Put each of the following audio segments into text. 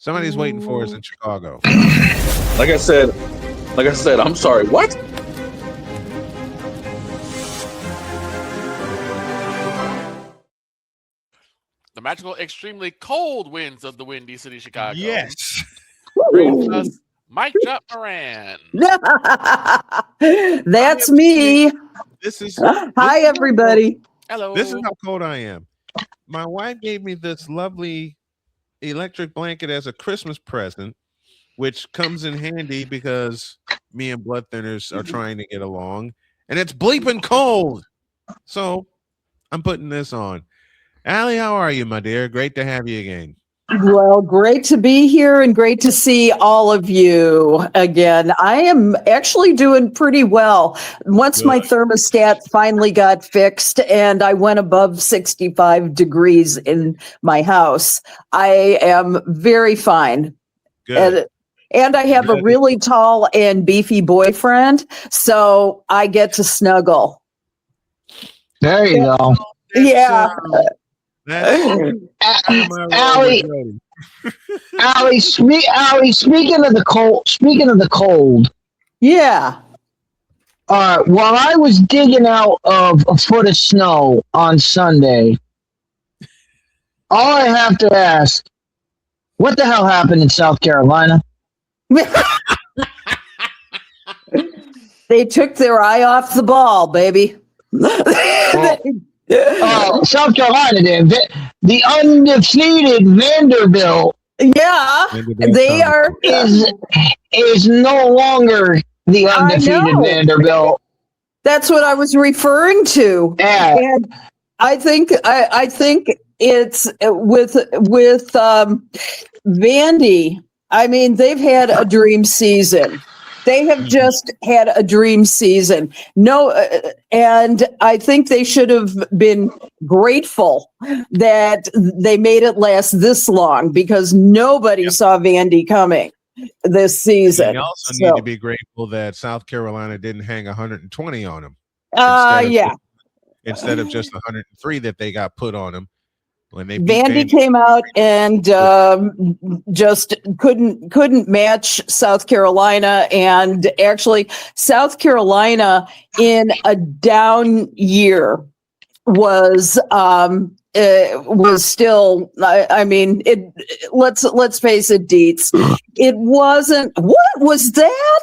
Somebody's waiting for us in Chicago. Like I said, I'm sorry. What? The magical, extremely cold winds of the windy city of Chicago. Yes. Brings us Mike Jump Moran. That's me. Hi, everybody. Hello. This is how cold I am. My wife gave me this lovely electric blanket as a Christmas present, which comes in handy because me and Blood Thinners are trying to get along, and it's bleeping cold. So I'm putting this on. Allie, how are you, my dear? Great to have you again. Well, great to be here and great to see all of you again. I am actually doing pretty well. Once my thermostat finally got fixed and I went above 65 degrees in my house, I am very fine. Good. And I have a really tall and beefy boyfriend, so I get to snuggle. There you go. Yeah. Allie, speaking of the cold. Yeah. While I was digging out of a foot of snow on Sunday, all I have to ask, what the hell happened in South Carolina? They took their eye off the ball, baby. South Carolina did. The undefeated Vanderbilt. Yeah, they are. Is no longer the undefeated Vanderbilt. That's what I was referring to. Yeah. And I think it's with Vandy. I mean, they've had a dream season. They have just had a dream season. And I think they should have been grateful that they made it last this long because nobody saw Vandy coming this season. They also need to be grateful that South Carolina didn't hang 120 on them. Instead of just 103 that they got put on them. When they Vandy came out and just couldn't match South Carolina, and actually South Carolina in a down year was still. I mean, let's face it, Dietz. It wasn't. What was that?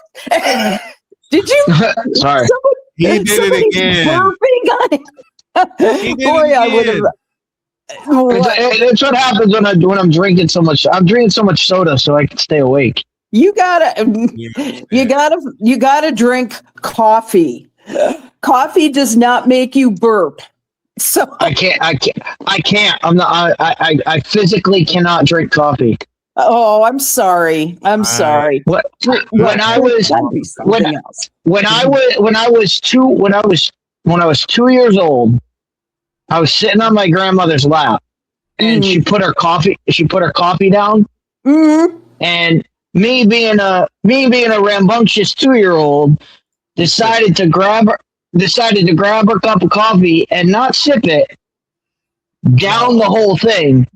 Did you? Sorry, he did it again. Boy, I would have. It's what happens when I'm drinking so much. I'm drinking so much soda so I can stay awake. You gotta drink coffee. Coffee does not make you burp. So I can't. I'm not. I physically cannot drink coffee. Oh, I'm sorry. I'm sorry. When I was 2 years old, I was sitting on my grandmother's lap, and she put her coffee down, and me being a rambunctious 2-year-old, decided to grab her cup of coffee and not sip it, down the whole thing.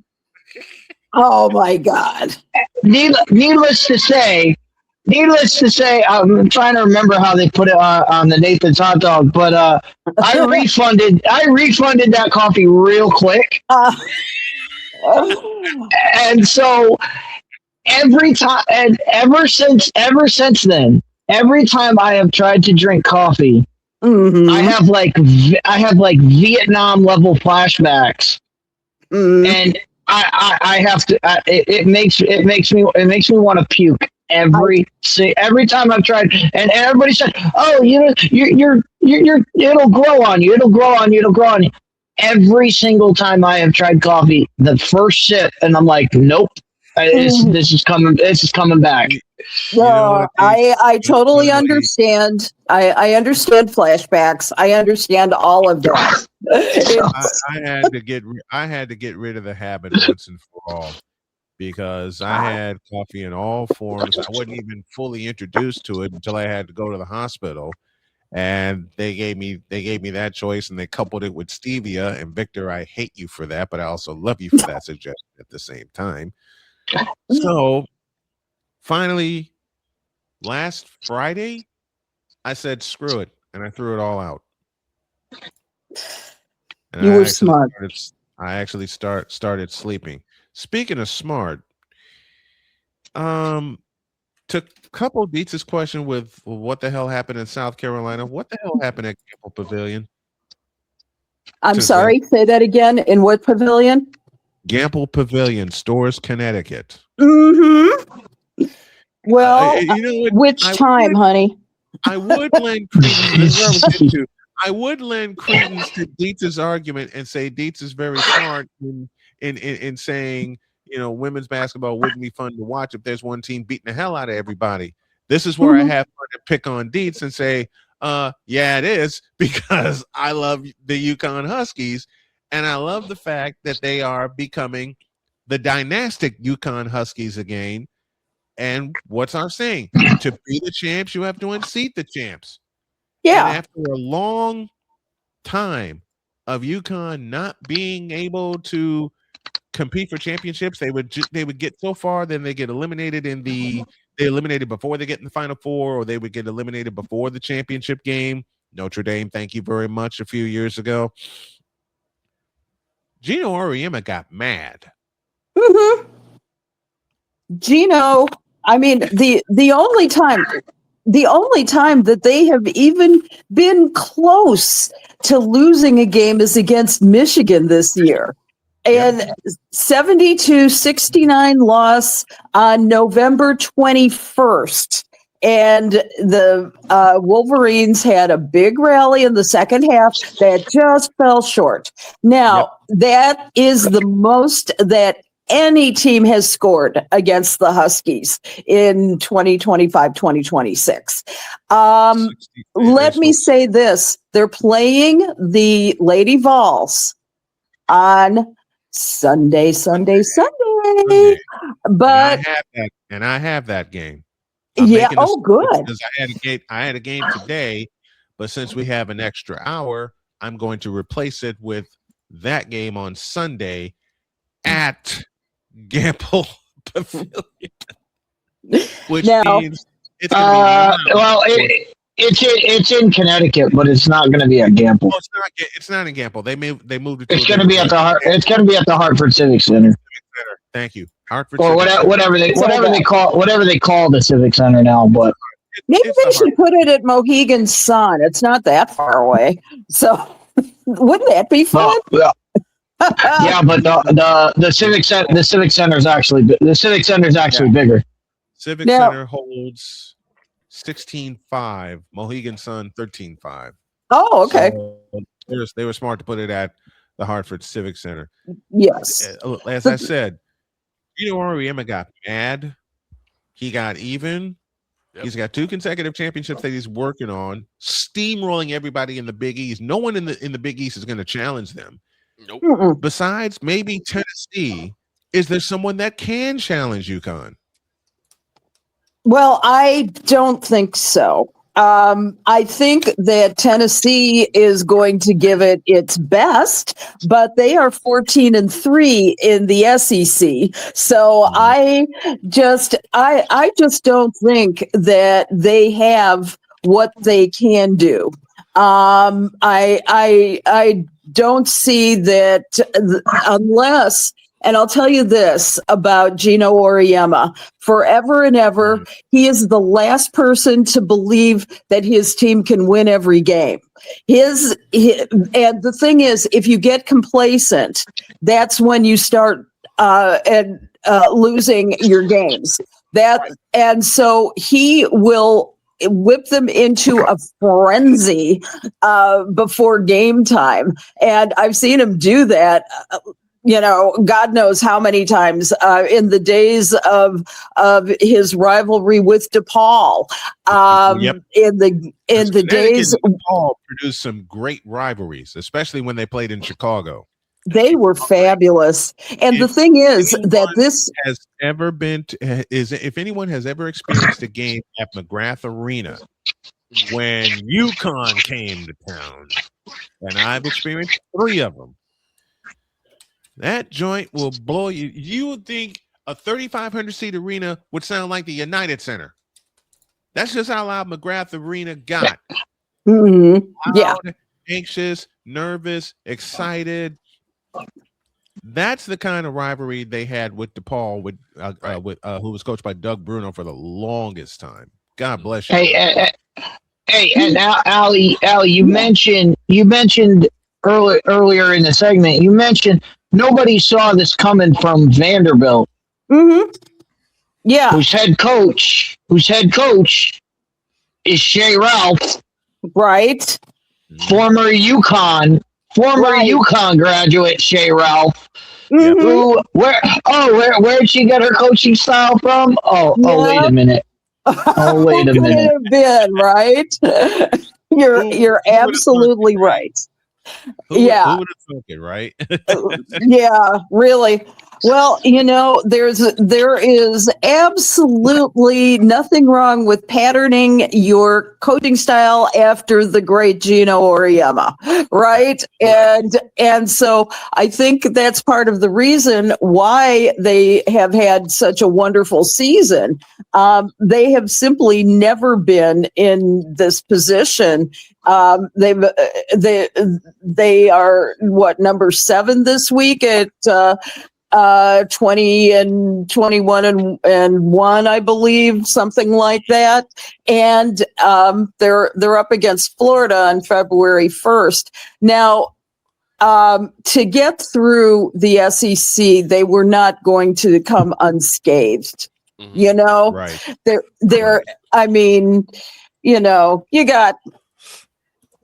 Oh my God! Needless to say, I'm trying to remember how they put it on the Nathan's hot dog, but I refunded that coffee real quick. And so every time, and ever since then, every time I have tried to drink coffee, I have like Vietnam level flashbacks, and I have to. It makes me want to puke. Every time I've tried, and everybody said, "Oh, you're it'll grow on you. It'll grow on you." Every single time I have tried coffee, the first sip, and I'm like, "Nope, this is coming. This is coming back." No, I totally understand. I understand flashbacks. I understand all of that. I had to get rid of the habit once and for all. Because I had coffee in all forms. I wasn't even fully introduced to it until I had to go to the hospital. And they gave me that choice, and they coupled it with stevia. And Victor, I hate you for that, but I also love you for that suggestion at the same time. So finally, last Friday, I said, screw it. And I threw it all out. And You were smart. I actually started sleeping. Speaking of smart, to couple Dietz's question with what the hell happened in South Carolina, what the hell happened at Gamble Pavilion? I'm sorry, say that again. In what pavilion? Gamble Pavilion, Stores, Connecticut. Mm-hmm. Well, which time, honey? I would lend credence. I would lend credence to Dietz's argument and say Dietz is very smart in saying, women's basketball wouldn't be fun to watch if there's one team beating the hell out of everybody. This is where I have fun to pick on Dietz and say, yeah, it is, because I love the UConn Huskies, and I love the fact that they are becoming the dynastic UConn Huskies again. And what's our saying? To be the champs, you have to unseat the champs. Yeah. And after a long time of UConn not being able to compete for championships, they would get so far, then they get eliminated they eliminated before they get in the Final Four, or they would get eliminated before the championship game. Notre Dame, thank you very much, a few years ago. Gino Auriemma got mad. Mm-hmm. Gino, I mean, the only time that they have even been close to losing a game is against Michigan this year. And 72-69 loss on November 21st. And the Wolverines had a big rally in the second half that just fell short. Now, that is the most that any team has scored against the Huskies in 2025-2026. Let me say this. They're playing the Lady Vols on Sunday. But I have that game. Good. Because I had a game today, but since we have an extra hour, I'm going to replace it with that game on Sunday at Gamble Pavilion, which means it's going to be it's in Connecticut, but it's not going to be at Gamble. No, it's not in Gamble. They moved it. It's going to be at the Hartford Civic Center. Thank you, Hartford. Or whatever they call the Civic Center now. But maybe they should put it at Mohegan Sun. It's not that far away, so wouldn't that be fun? Yeah, but the Civic Center is actually bigger. Civic Center holds 16.5. Mohegan Sun 13.5. Oh, okay. So they were smart to put it at the Hartford Civic Center. Yes. As I said, Gino Auriemma got mad. He got even. Yep. He's got 2 consecutive championships that he's working on, steamrolling everybody in the Big East. No one in the Big East is going to challenge them. Nope. Mm-mm. Besides maybe Tennessee, is there someone that can challenge UConn? Well, I don't think so. I think that Tennessee is going to give it its best, but they are 14-3 in the SEC. So I just don't think that they have what they can do. I don't see that unless. And I'll tell you this about Gino Auriemma. Forever and ever, he is the last person to believe that his team can win every game. And the thing is, if you get complacent, that's when you start losing your games. And so he will whip them into a frenzy before game time. And I've seen him do that. God knows how many times in the days of his rivalry with DePaul. In the days, DePaul produced some great rivalries, especially when they played in Chicago. They were fabulous. And the thing is that this has ever been if anyone has ever experienced a game at McGrath Arena when UConn came to town, and I've experienced 3 of them. That joint will blow you. You would think, a 3,500 seat arena would sound like the United Center. That's just how loud McGrath Arena got. Yeah. Loud, anxious, nervous, excited. That's the kind of rivalry they had with DePaul, who was coached by Doug Bruno for the longest time. God bless you. Hey, and Allie, you mentioned earlier in the segment. You mentioned nobody saw this coming from Vanderbilt. Yeah. Whose head coach is Shea Ralph, Right. former UConn graduate Shea Ralph. Who? Where'd she get her coaching style from? Wait a minute. Oh, wait a minute. Have been, right? You're absolutely right. Who would have thunk it, right? Yeah, really. Well, there is absolutely nothing wrong with patterning your coaching style after the great Gino Auriemma, right? And so I think that's part of the reason why they have had such a wonderful season. They have simply never been in this position. They are number 7 this week at 20 and 21 and 1, I believe, something like that. And they're up against Florida on February 1st. Now, to get through the SEC, they were not going to come unscathed. Right. They're I mean, you got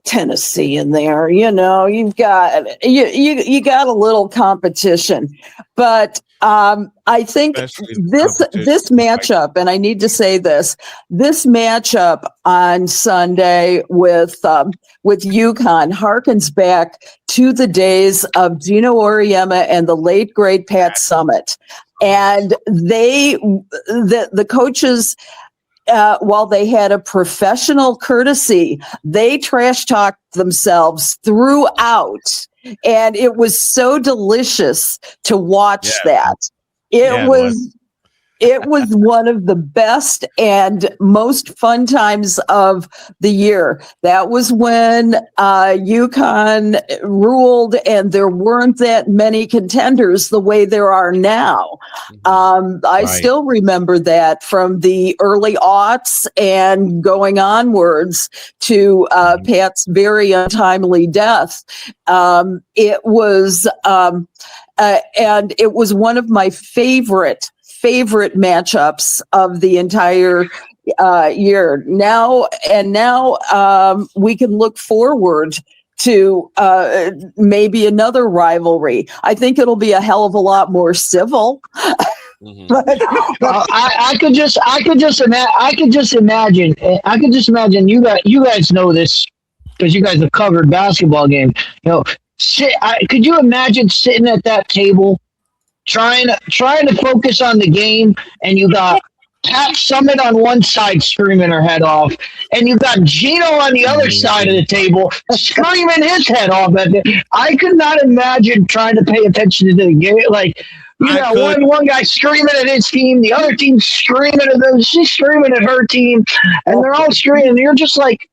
Tennessee in there, you've got you got a little competition, but I think this matchup, and I need to say this matchup on Sunday with UConn harkens back to the days of Gino Auriemma and the late great Pat Summitt, and the coaches. While they had a professional courtesy, they trash talked themselves throughout, and it was so delicious to watch that. It was one of the best and most fun times of the year. That was when UConn ruled, and there weren't that many contenders the way there are now. I still remember that from the early aughts and going onwards to Pat's very untimely death. It was and it was one of my favorite matchups of the entire year. Now we can look forward to maybe another rivalry. I think it'll be a hell of a lot more civil. But I could just imagine you guys know this because you guys have covered basketball games. Could you imagine sitting at that table trying to focus on the game, and you got Pat Summitt on one side screaming her head off, and you got Gino on the other side of the table screaming his head off. I could not imagine trying to pay attention to the game. Like, one guy screaming at his team, the other team screaming at them, she's screaming at her team, and they're all screaming. And you're just like,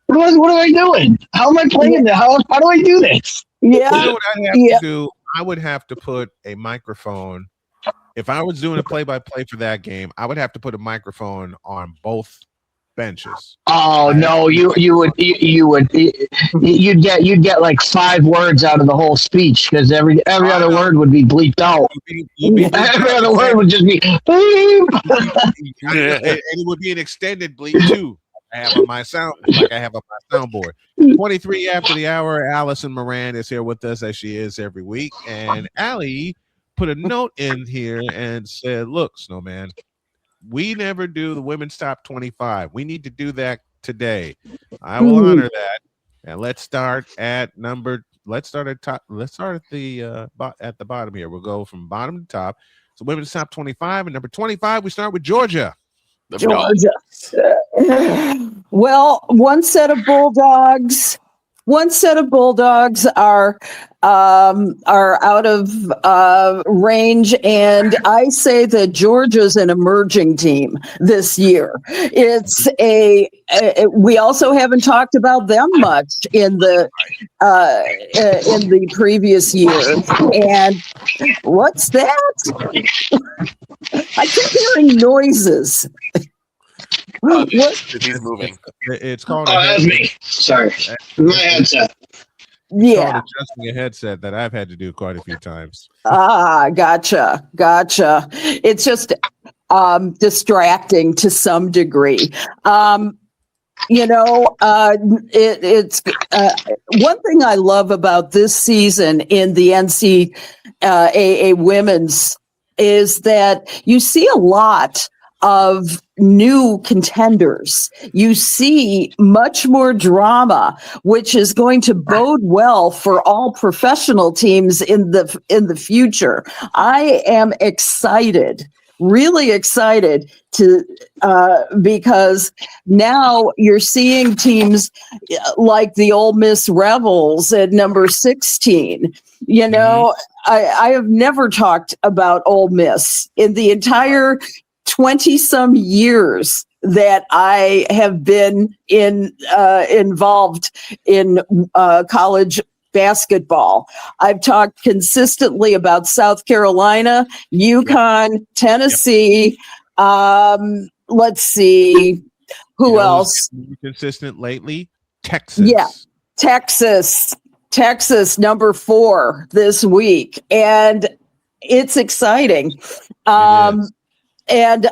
what am I doing? How am I playing this? How do I do this? Yeah. You know what I have to do? I would have to put a microphone. If I was doing a play-by-play for that game, I would have to put a microphone on both benches. Oh no, you'd get like 5 words out of the whole speech because every other word would be bleeped out. Every other word would just be bleep. And it would be an extended bleep too. I have on my soundboard. 23 after the hour, Allison Moran is here with us as she is every week. And Allie put a note in here and said, look, Snowman, we never do the women's top 25. We need to do that today. I will honor that. And let's start at the bottom here. We'll go from bottom to top. So women's top 25, and number 25, we start with Georgia. Georgia. Well, one set of Bulldogs, one set of Bulldogs are out of range, and I say that Georgia's an emerging team this year. It's we also haven't talked about them much in the previous year. And what's that? I keep hearing noises. What? He's moving. It's called Oh, that's me. Sorry. My headset. Yeah. Adjusting a headset that I've had to do quite a few times. Gotcha. It's just distracting to some degree. It's one thing I love about this season in the NCAA women's is that you see a lot of new contenders. You see much more drama, which is going to bode well for all professional teams in the future. I am excited, really excited to because now you're seeing teams like the Ole Miss Rebels at number 16. You know, I have never talked about Ole Miss in the entire 20-some years that I have been involved in college basketball. I've talked consistently about South Carolina, UConn, Tennessee. Let's see, who else? Consistent lately? Texas. Yeah, Texas, number 4 this week, and it's exciting. And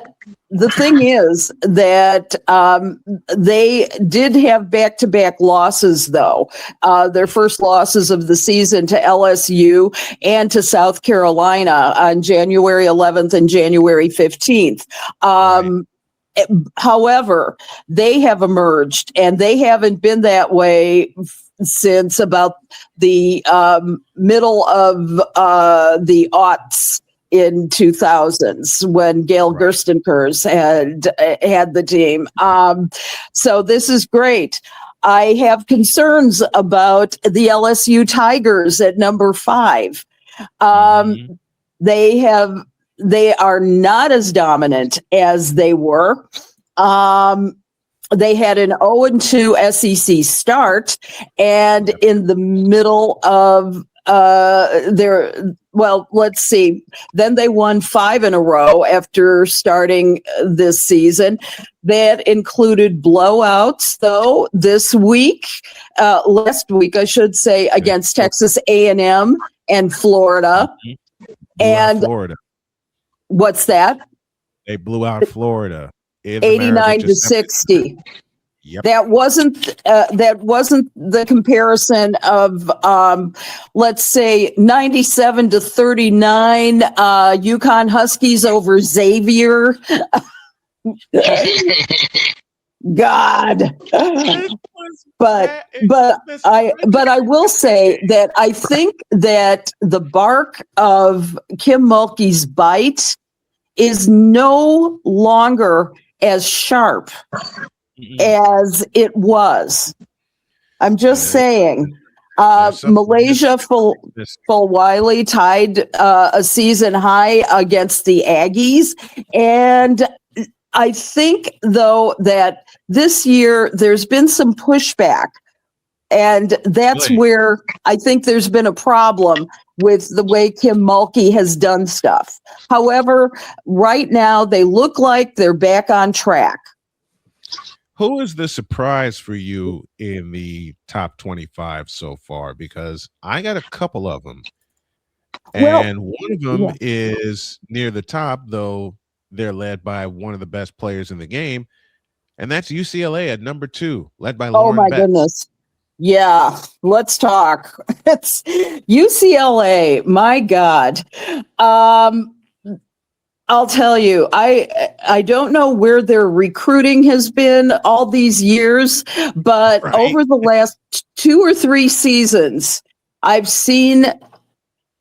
the thing is that they did have back-to-back losses, though. Their first losses of the season to LSU and to South Carolina on January 11th and January 15th. However, they have emerged, and they haven't been that way since about the middle of the aughts. In 2000s when Gail Gerstenkers had the team. So this is great. I have concerns about the LSU Tigers at number 5. They are not as dominant as they were. They had an 0-2 SEC start, and in the middle of let's see. Then they won 5 in a row after starting this season. That included blowouts, though, last week, I should say, against Texas A&M and Florida. And Florida. What's that? They blew out Florida. 89-60. Yep. That wasn't the comparison of let's say 97-39 UConn Huskies over Xavier. God. But I will say that I think that the bark of Kim Mulkey's bite is no longer as sharp as it was. I'm just saying. Malaysia Fulwiley tied a season high against the Aggies. And I think, though, that this year there's been some pushback. And that's where I think there's been a problem with the way Kim Mulkey has done stuff. However, right now they look like they're back on track. Who is the surprise for you in the top 25 so far? Because I got a couple of them. And one of them is near the top, though they're led by one of the best players in the game. And that's UCLA at number 2, led by Lauren Betts. Goodness. Yeah, let's talk. It's UCLA. My God. I'll tell you, I don't know where their recruiting has been all these years, but over the last 2 or 3 seasons, I've seen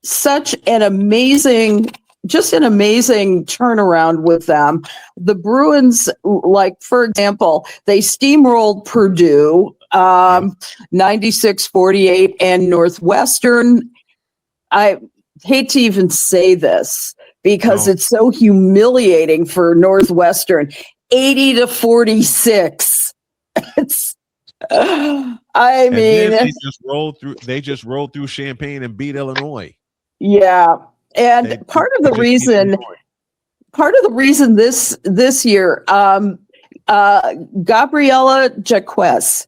such an amazing turnaround with them. The Bruins, like, for example, they steamrolled Purdue 96-48, and Northwestern. I hate to even say this because it's so humiliating for Northwestern. 80-46. It's. I mean, they just rolled through. They just rolled through Champaign and beat Illinois. Yeah, and part of the reason this year, Gabriela Jaquez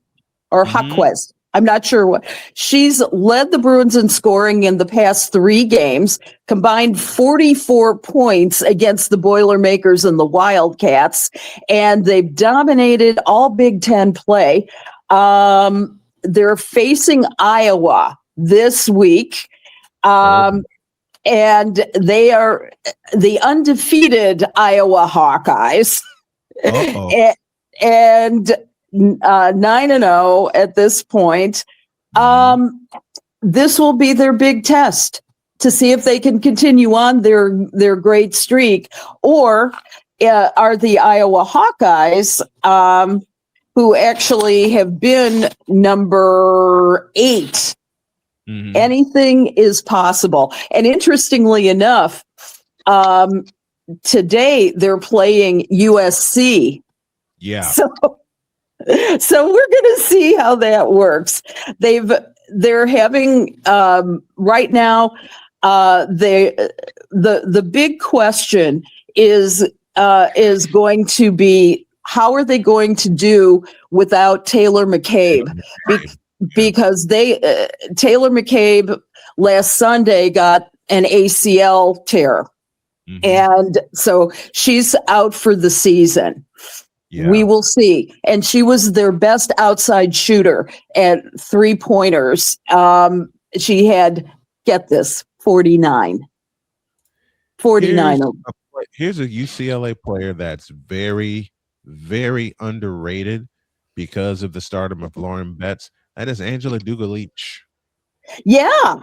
or Jaquez, I'm not sure what, she's led the Bruins in scoring in the past 3 games, combined 44 points against the Boilermakers and the Wildcats, and they've dominated all Big Ten play. They're facing Iowa this week. And they are the undefeated Iowa Hawkeyes. and 9-0 at this point. This will be their big test to see if they can continue on their great streak, or are the Iowa Hawkeyes, who actually have been number 8. Anything is possible. And interestingly enough, today they're playing USC. Yeah. So we're going to see how that works. They're having right now. The big question is going to be, how are they going to do without Taylor McCabe? Because Taylor McCabe last Sunday got an ACL tear, and so she's out for the season. Yeah. We will see. And she was their best outside shooter at 3-pointers. She had, get this, 49. 49. Here's a UCLA player that's very, very underrated because of the stardom of Lauren Betts. That is Angela Duga-Leach. Yeah,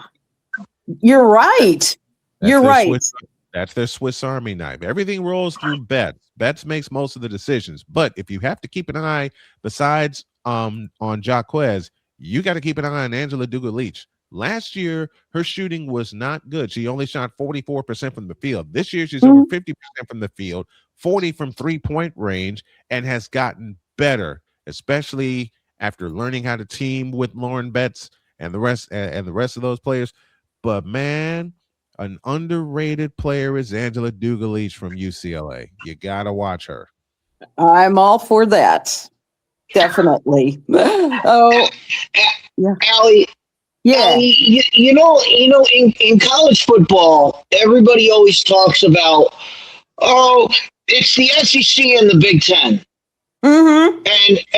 you're right. You're right. That's their Swiss Army knife. Everything rolls through Betts. Betts makes most of the decisions. But if you have to keep an eye, besides on Jaquez, you got to keep an eye on Angela Duga-Leach. Last year, her shooting was not good. She only shot 44% from the field. This year, she's over 50% from the field, 40 from 3-point range, and has gotten better, especially after learning how to team with Lauren Betts and the rest of those players. But man, an underrated player is Angela Duga-Leach from UCLA. You gotta watch her. I'm all for that. Definitely. Oh, yeah, Allie. Yeah, Allie, you know, in college football, everybody always talks about, it's the SEC and the Big Ten. And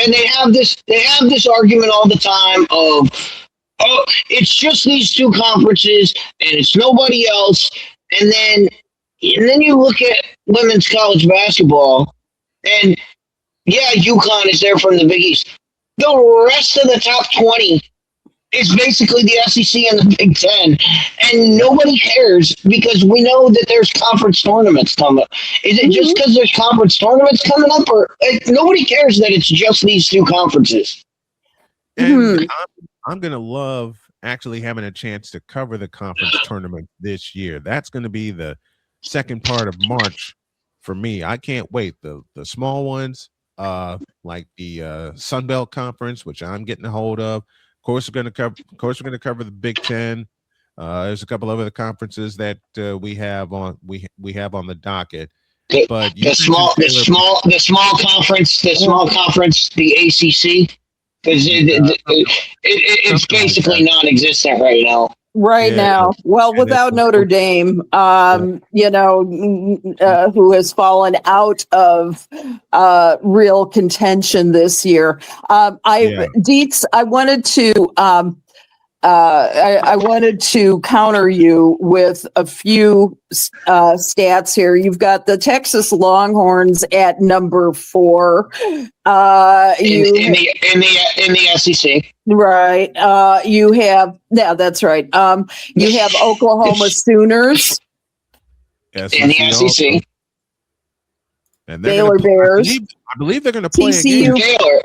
they have this argument all the time of, it's just these 2 conferences and it's nobody else. And then you look at women's college basketball, and yeah, UConn is there from the Big East. The rest of the top 20 is basically the SEC and the Big Ten, and nobody cares because we know that there's conference tournaments coming. Is it just because there's conference tournaments coming up, or nobody cares that it's just these 2 conferences? And I'm gonna love actually having a chance to cover the conference tournament this year. That's going to be the second part of March for me. I can't wait. The small ones, like the Sun Belt Conference, which I'm getting a hold of. Of course, we're going to cover the Big Ten. There's a couple of other conferences that we have on the docket. But the small conference, the ACC, because it's basically non-existent right now. Now. Well, without Notre Dame, who has fallen out of real contention this year. Dietz, I wanted to counter you with a few stats here. You've got the Texas Longhorns at number 4. In the SEC. Right. You have, that's right. You have Oklahoma Sooners in the SEC. And they're Baylor gonna play, Bears, I believe they're going to play TCU, again. Baylor's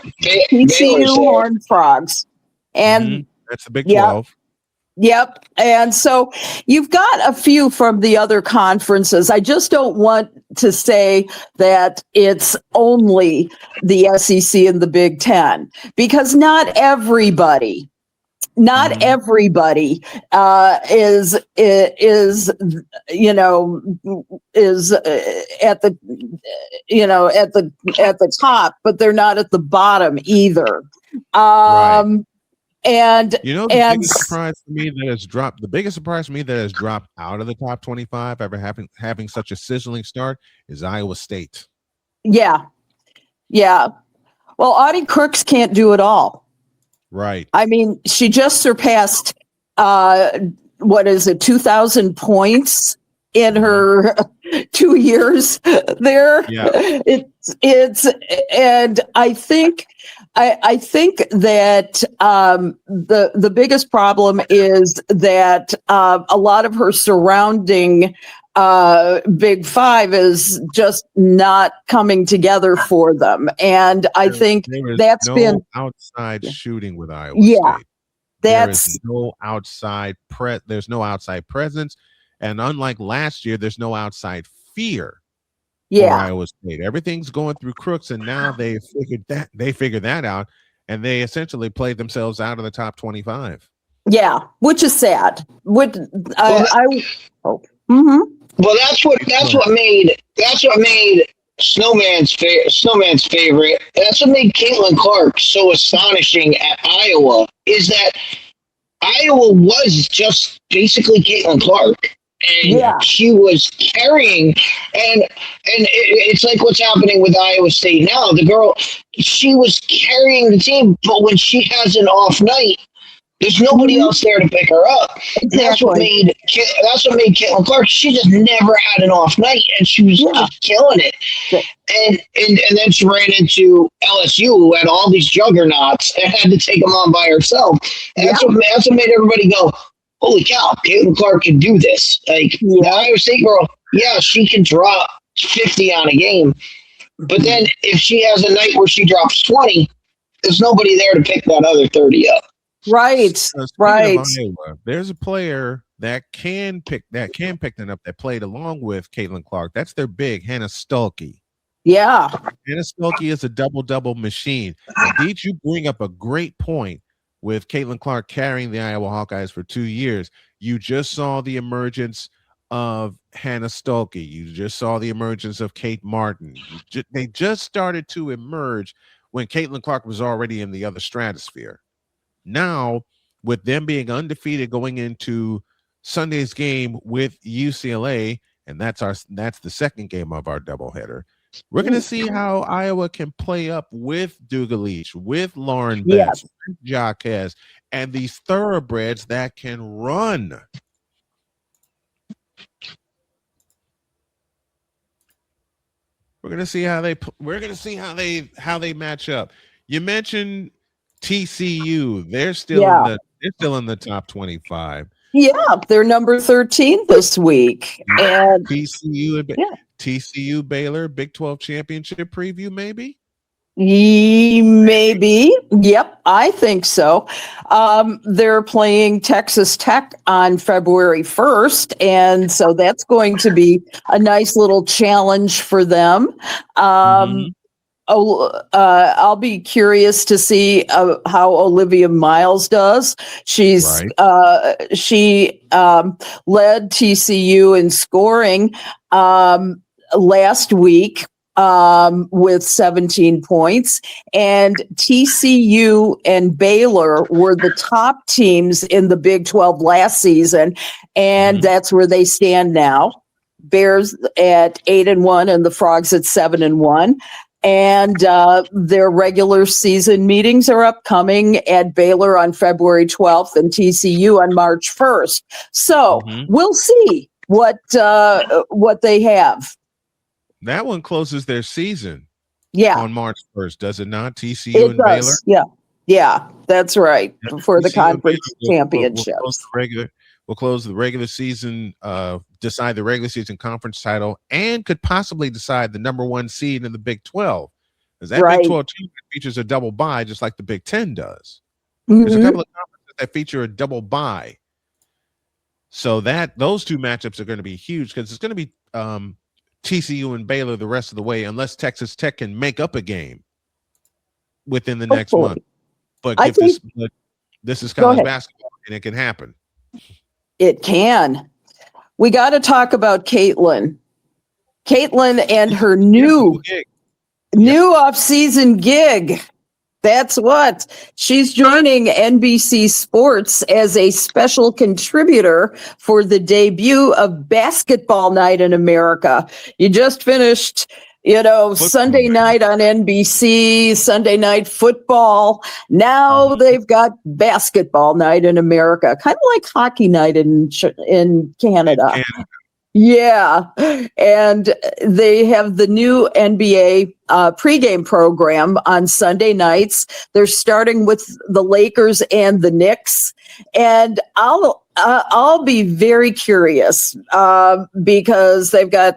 TCU there. Horned Frogs, and That's the Big Yep. 12. Yep. And so you've got a few from the other conferences. I just don't want to say that it's only the SEC and the Big Ten, because not everybody is at the at the top, but they're not at the bottom either. Right. And The biggest surprise for me that has dropped. The biggest surprise for me that has dropped out of the top 25 ever having such a sizzling start is Iowa State. Yeah. Well, Audie Crooks can't do it all. Right. I mean, she just surpassed 2,000 points in her 2 years there. Yeah. It's and I think that the biggest problem is that a lot of her surrounding Big Five is just not coming together for them, and I think that's been outside shooting with Iowa Yeah, State. that's There's no outside There's no outside presence, and unlike last year, there's no outside fear for Iowa State. Everything's going through Crooks, and now they figured that out, and they essentially played themselves out of the top 25. Yeah, which is sad. Well, that's what made Snowman's favorite. That's what made Caitlin Clark so astonishing at Iowa, is that Iowa was just basically Caitlin Clark. And she was carrying, and it's like what's happening with Iowa State now. The girl, she was carrying the team, but when she has an off night, there's nobody else there to pick her up. Exactly. That's what made Caitlin Clark. She just never had an off night, and she was just killing it. And then she ran into LSU, who had all these juggernauts, and had to take them on by herself. And that's what made everybody go, "Holy cow, Caitlin Clark can do this!" Like the Iowa State girl, she can drop 50 on a game, but then if she has a night where she drops 20, there's nobody there to pick that other 30 up. Right. Of Iowa, there's a player that can pick them up that played along with Caitlin Clark. That's their big, Hannah Stuelke. Yeah. Hannah Stuelke is a double-double machine. Indeed, you bring up a great point with Caitlin Clark carrying the Iowa Hawkeyes for 2 years. You just saw the emergence of Hannah Stuelke. You just saw the emergence of Kate Martin. They just started to emerge when Caitlin Clark was already in the other stratosphere. Now, with them being undefeated going into Sunday's game with UCLA, and that's the second game of our doubleheader, we're going to see how Iowa can play up with Dugalich, with Lauren Betts, with Jaquez, and these thoroughbreds that can run. We're going to see how they match up. You mentioned TCU. They're still in the top 25. Yeah, they're number 13 this week. And TCU Baylor Big 12 championship preview, maybe? Maybe. Yep, I think so. They're playing Texas Tech on February 1st, and so that's going to be a nice little challenge for them. I'll be curious to see how Olivia Miles does. She led TCU in scoring last week with 17 points, and TCU and Baylor were the top teams in the Big 12 last season, and that's where they stand now. Bears at 8-1 and the Frogs at 7-1. And their regular season meetings are upcoming at Baylor on February 12th and TCU on March 1st. So we'll see what they have. That one closes their season. On March 1st, does it not? TCU and Baylor. Yeah, that's right. Before the conference championship. will close the regular season, decide the regular season conference title, and could possibly decide the number 1 seed in the Big 12. Because that Right. Big 12 team features a double bye, just like the Big 10 does. There's a couple of conferences that feature a double bye. So those two matchups are going to be huge because it's going to be TCU and Baylor the rest of the way, unless Texas Tech can make up a game within the next month. But this is college basketball, and it can happen. It can. We got to talk about Caitlin and her new off-season gig. That's what she's joining NBC Sports as a special contributor for the debut of Basketball Night in America. You just finished, Sunday night on NBC, Sunday Night Football. Now they've got Basketball Night in America, kind of like Hockey Night in Canada. Yeah. And they have the new NBA pregame program on Sunday nights. They're starting with the Lakers and the Knicks. And I'll be very curious because they've got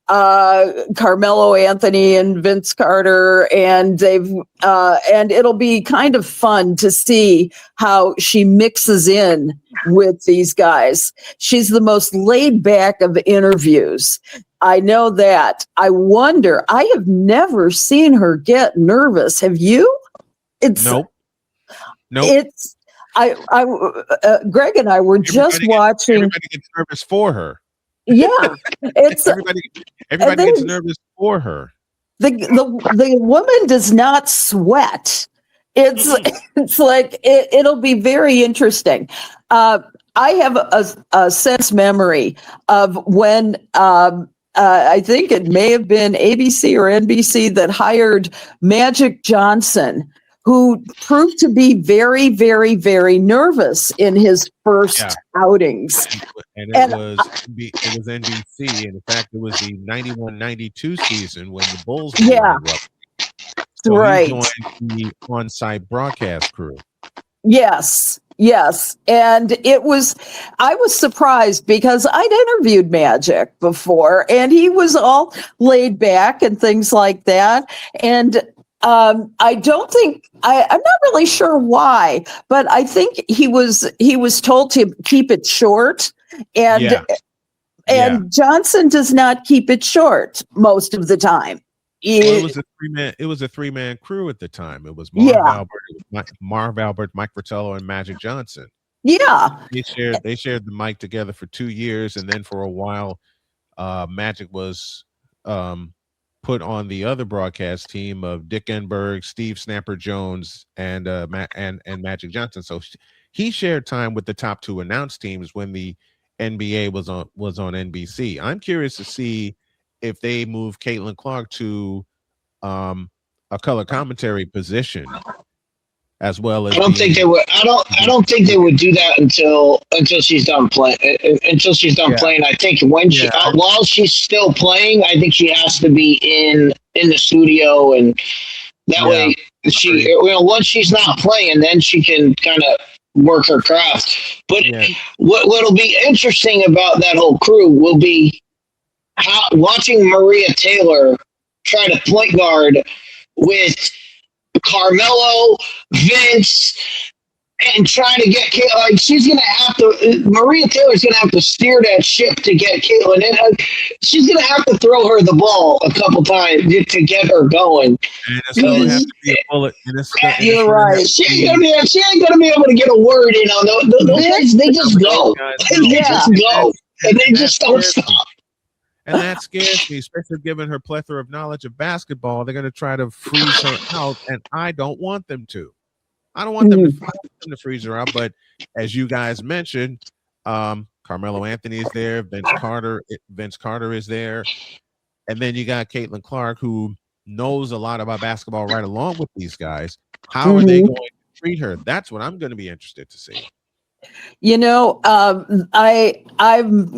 Carmelo Anthony and Vince Carter, and and it'll be kind of fun to see how she mixes in with these guys. She's the most laid back of interviews. I know that. I wonder, I have never seen her get nervous. Have you? Nope. It's Greg and I were watching. Everybody gets nervous for her. Yeah, it's everybody gets nervous for her. The woman does not sweat. It's like it'll be very interesting. I have a sense memory of when I think it may have been ABC or NBC that hired Magic Johnson, who proved to be very, very, very nervous in his first outings. And it was NBC. And in fact, it was the 91-92 season when the Bulls were erupting. So he joined the on-site broadcast crew. Yes. And I was surprised because I'd interviewed Magic before and he was all laid back and things like that. And I don't think I'm not really sure why, but I think he was told to keep it short, and Johnson does not keep it short most of the time. It was a three-man crew at the time. It was Marv Albert, Mike Fratello, and Magic Johnson. Yeah, they shared the mic together for 2 years, and then for a while, Magic was put on the other broadcast team of Dick Enberg, Steve Snapper Jones, and Magic Johnson. So he shared time with the top 2 announced teams when the NBA was on NBC. I'm curious to see if they move Caitlin Clark to a color commentary position as well as. I don't think they would. I don't think they would do that until she's done playing. Until she's done playing, I think while she's still playing, I think she has to be in the studio, and that way once she's not playing, then she can kind of work her craft. But what'll be interesting about that whole crew will be watching Maria Taylor try to point guard with Carmelo, Vince, and trying to get Caitlin. She's going to have to, Maria Taylor's going to have to steer that ship to get Caitlin. And she's going to have to throw her the ball a couple times to get her going. And it's going to have to be a bullet. You're right. She ain't going to be able to get a word in on those guys. They just go. They just go. And they just don't stop. And that scares me, especially given her plethora of knowledge of basketball. They're going to try to freeze her out, and I don't want them to. I don't want them to freeze her out. But as you guys mentioned, Carmelo Anthony is there. Vince Carter is there. And then you got Caitlin Clark, who knows a lot about basketball right along with these guys. How are they going to treat her? That's what I'm going to be interested to see. I'm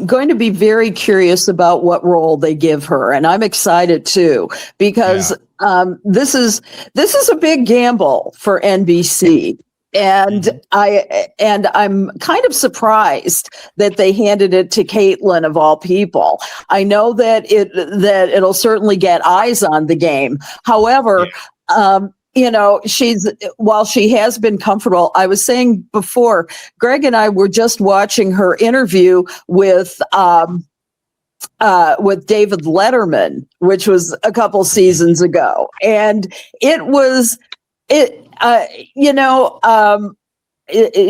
going to be very curious about what role they give her, and I'm excited too because this is a big gamble for NBC. And I'm kind of surprised that they handed it to Caitlin of all people. I know that it'll certainly get eyes on the game. However, while she has been comfortable, I was saying before, Greg and I were just watching her interview with David Letterman, which was a couple seasons ago, and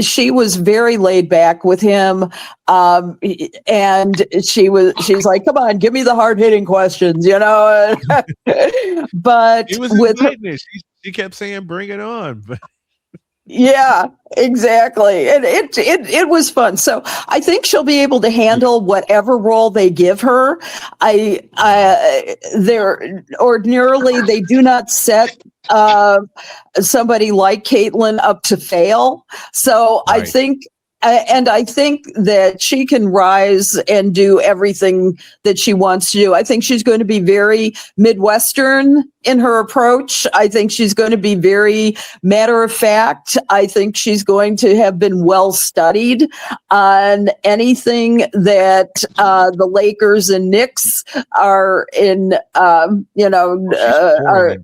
she was very laid back with him, and she's like, "Come on, give me the hard hitting questions," But It was with she kept saying, "Bring it on." yeah, exactly, and it was fun. So I think she'll be able to handle whatever role they give her. Ordinarily they do not set somebody like Caitlin up to fail. So Right. I think that she can rise and do everything that she wants to do. I think she's going to be very Midwestern in her approach. I think she's going to be very matter of fact. I think she's going to have been well studied on anything that the Lakers and Knicks are in, are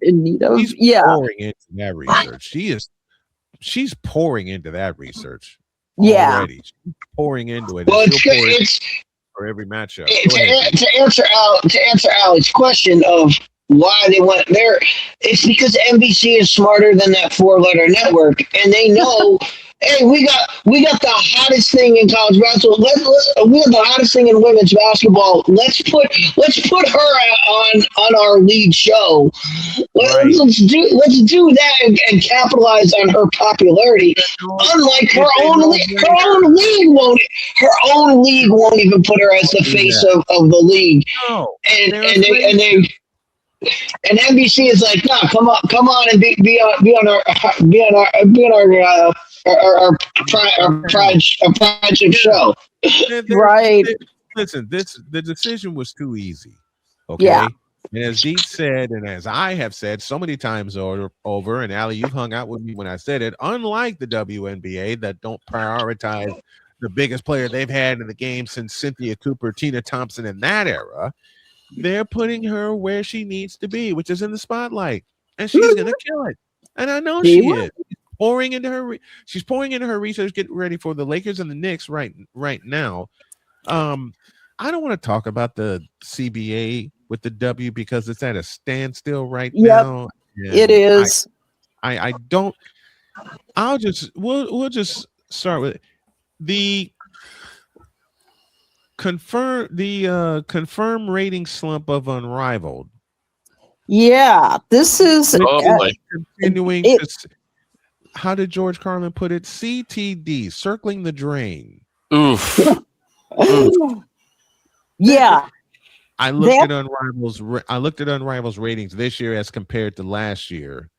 in need of. She's pouring into that research. She's pouring into that research. Yeah. Already. She's pouring into it. Well, and it's she'll good. pour it It's for every matchup. to answer Alex's question of why they went there. It's because NBC is smarter than that 4-letter network, and they know. Hey, we got the hottest thing in college basketball. We have the hottest thing in women's basketball. Let's put her on our lead show. Let's do that and capitalize on her popularity. Unlike her own league won't even put her as the face of the league. No, and NBC is like, no, come on and be on our flagship show. Right. Listen, the decision was too easy. Okay. Yeah. And as Deep said, and as I have said so many times over, and Allie, you've hung out with me when I said it, unlike the WNBA that don't prioritize the biggest player they've had in the game since Cynthia Cooper, Tina Thompson in that era, they're putting her where she needs to be, which is in the spotlight. And she's going to kill it. And I know she is. She's pouring into her research, getting ready for the Lakers and the Knicks right now. I don't want to talk about the CBA with the W because it's at a standstill right now. It is. I don't. We'll just start with the confirm rating slump of Unrivaled. Yeah, this is continuing. How did George Carlin put it? CTD, circling the drain. Oof. Yeah. I looked at Unrival's ratings this year as compared to last year.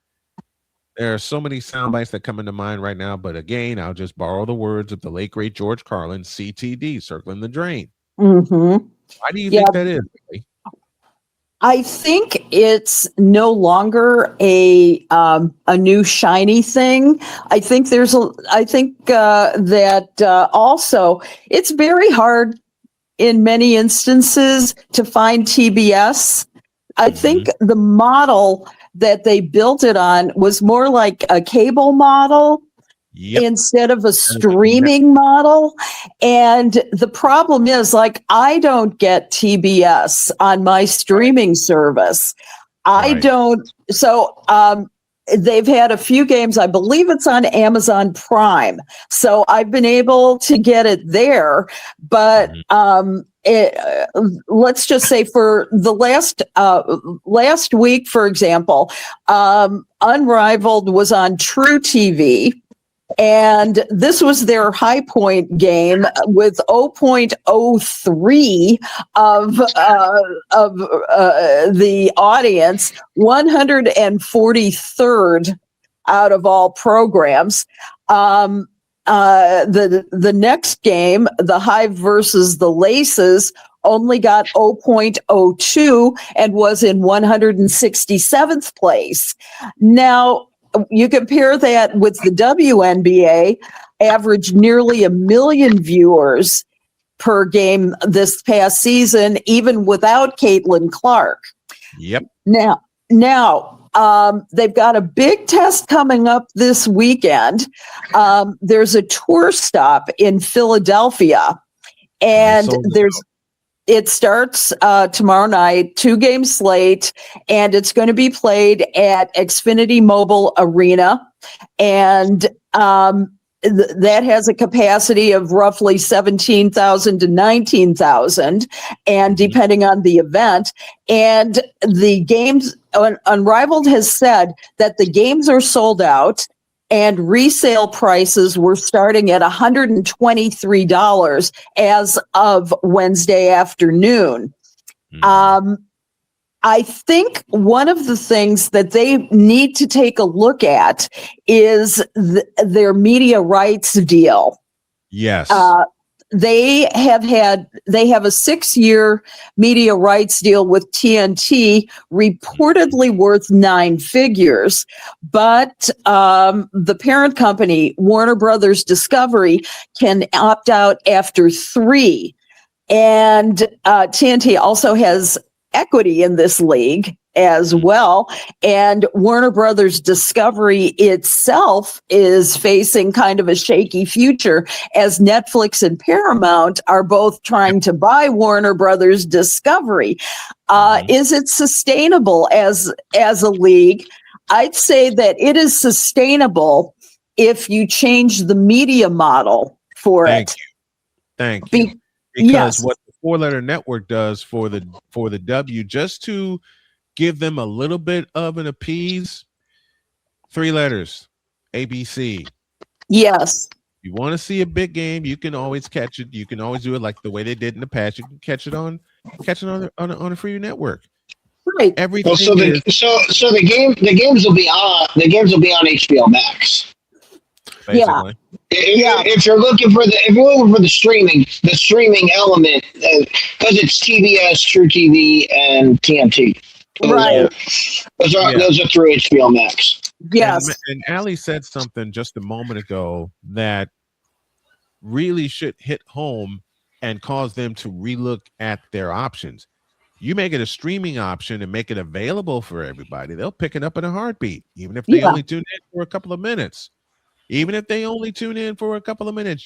There are so many sound bites that come into mind right now, but again, I'll just borrow the words of the late great George Carlin. CTD, circling the drain. Mm-hmm. Why do you think that is? Really? I think it's no longer a new shiny thing. I think that also it's very hard in many instances to find TBS. I think the model that they built it on was more like a cable model. Yep. Instead of a streaming model. And the problem is, like, I don't get TBS on my streaming service. I don't. So they've had a few games. I believe it's on Amazon Prime. So I've been able to get it there. But let's just say for the last week, for example, Unrivaled was on True TV. And this was their high point game with 0.03 of the audience, 143rd out of all programs. The next game, the Hive versus the Laces, only got 0.02 and was in 167th place. Now, you compare that with the WNBA, averaged nearly 1 million viewers per game this past season, even without Caitlin Clark. Yep. Now, they've got a big test coming up this weekend. There's a tour stop in Philadelphia, and it starts tomorrow night, 2-game slate, and it's going to be played at Xfinity Mobile Arena, and that has a capacity of roughly 17,000 to 19,000, and depending on the event. And the games, Unrivaled has said that the games are sold out, and resale prices were starting at $123 as of Wednesday afternoon. I think one of the things that they need to take a look at is their media rights deal. Yes. They have a 6-year media rights deal with TNT, reportedly worth 9 figures, but the parent company, Warner Brothers Discovery, can opt out after 3. And TNT also has equity in this league as well, and Warner Brothers Discovery itself is facing kind of a shaky future, as Netflix and Paramount are both trying to buy Warner Brothers Discovery. Is it sustainable as a league? I'd say that it is sustainable if you change the media model for it. Thank you. Because what the 4-letter network does for the W, just to give them a little bit of an appease, 3 letters, ABC. Yes. If you want to see a big game, you can always catch it. You can always do it like the way they did in the past. You can catch it on a free network. Right. Everything. Well, so the games will be on HBO Max. Basically. If you're looking for the streaming element, because it's TBS, True TV, and TNT. Those are through HBO Max. Yes. And Allie said something just a moment ago that really should hit home and cause them to relook at their options. You make it a streaming option and make it available for everybody, they'll pick it up in a heartbeat, even if they only tune in for a couple of minutes.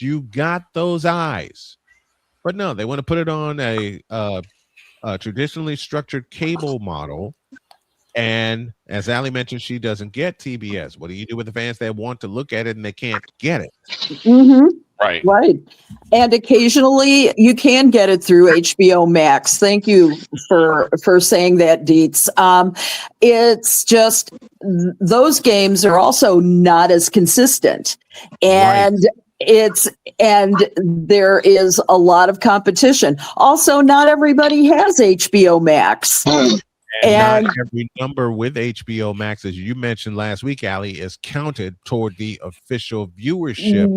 You got those eyes. But no, they want to put it on a traditionally structured cable model. And as Allie mentioned, she doesn't get TBS. What do you do with the fans that want to look at it and they can't get it? Mm-hmm. Right. And occasionally you can get it through HBO Max. Thank you for saying that, Dietz. It's just those games are also not as consistent, and there is a lot of competition. Also, not everybody has HBO Max. And not every number with HBO Max, as you mentioned last week, Allie, is counted toward the official viewership.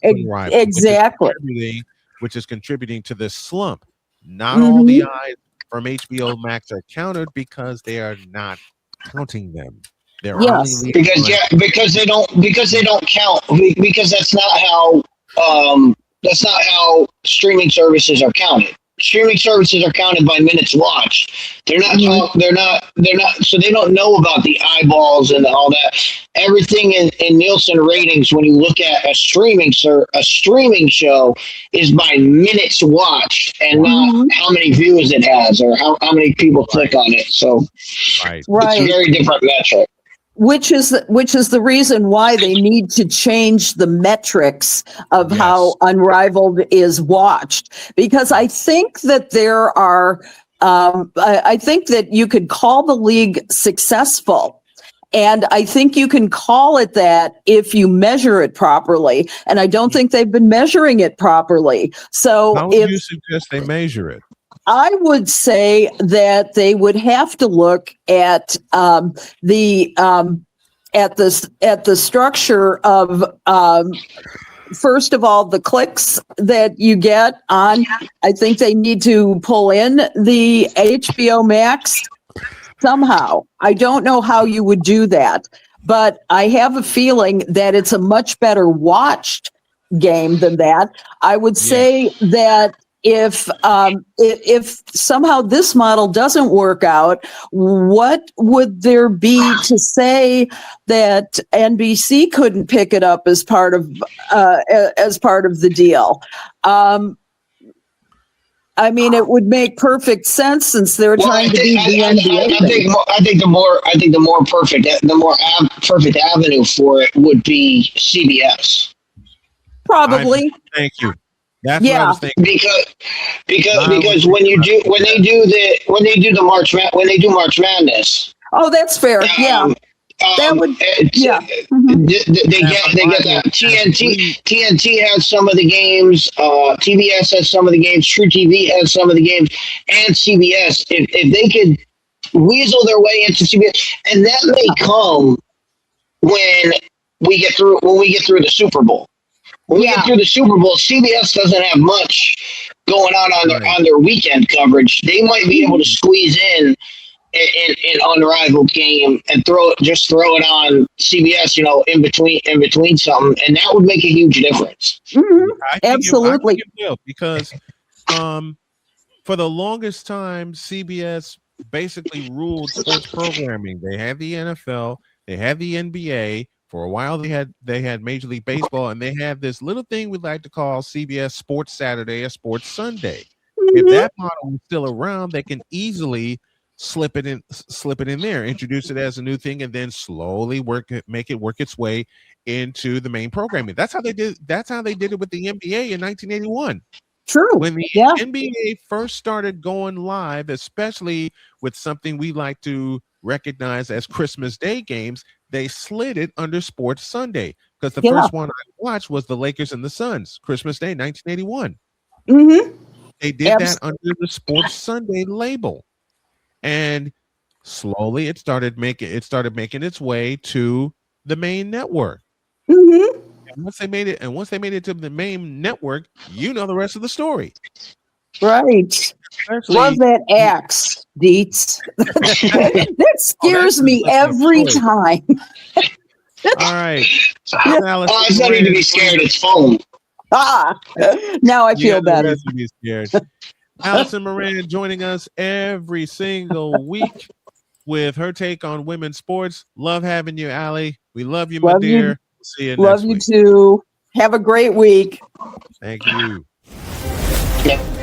Yeah, exactly. Which is contributing to this slump. Not all the eyes from HBO Max are counted because they are not counting them. They're only because they don't count, because that's not how streaming services are counted. Streaming services are counted by minutes watched. They're not. So they don't know about the eyeballs and all that. Everything in Nielsen ratings, when you look at a streaming show, is by minutes watched and not how many views it has or how many people click on it. So it's a very different metric. Which is the reason why they need to change the metrics of how Unrivaled is watched, because I think that there are I think that you could call the league successful, and I think you can call it that if you measure it properly, and I don't think they've been measuring it properly. So how would you suggest they measure it? I would say that they would have to look at the structure of first of all the clicks that you get on. I think they need to pull in the HBO Max somehow. I don't know how you would do that, but I have a feeling that it's a much better watched game than that. I would say that if somehow this model doesn't work out, what would there be to say that NBC couldn't pick it up as part of the deal? I mean, it would make perfect sense since they're trying to be the NBA. I think the more perfect avenue for it would be CBS. Probably. Thank you. That's what I was thinking. Because when they do March Madness. Oh, that's fair. That would, they get that. TNT has some of the games. TBS has some of the games. True TV has some of the games, and CBS. If they could weasel their way into CBS, and that may come when we get through the Super Bowl. When we get through the Super Bowl, CBS doesn't have much going on their weekend coverage. They might be able to squeeze in an unrivaled game and throw it on CBS, in between something, and that would make a huge difference. Absolutely. I think it will, because for the longest time, CBS basically ruled sports programming. They had the NFL, they had the NBA. For a while, they had Major League Baseball, and they had this little thing we like to call CBS Sports Saturday or Sports Sunday. If that model is still around, they can easily slip it in there, introduce it as a new thing, and then slowly make it work its way into the main programming. That's how they did it with the NBA in 1981. True. When the NBA first started going live, especially with something we like to recognize as Christmas Day games, they slid it under Sports Sunday, because the first one I watched was the Lakers and the Suns, Christmas Day, 1981. They did that under the Sports Sunday label. And slowly it started making its way to the main network. And once they made it to the main network, the rest of the story. Right. Love that axe, Dietz. That scares me every time. All right. It's not need to be scared. It's foam. Now I feel better. To be scared. Allison Moran joining us every single week with her take on women's sports. Love having you, Allie. We love you, my dear. See you next week. Love you too. Have a great week. Thank you. Yep.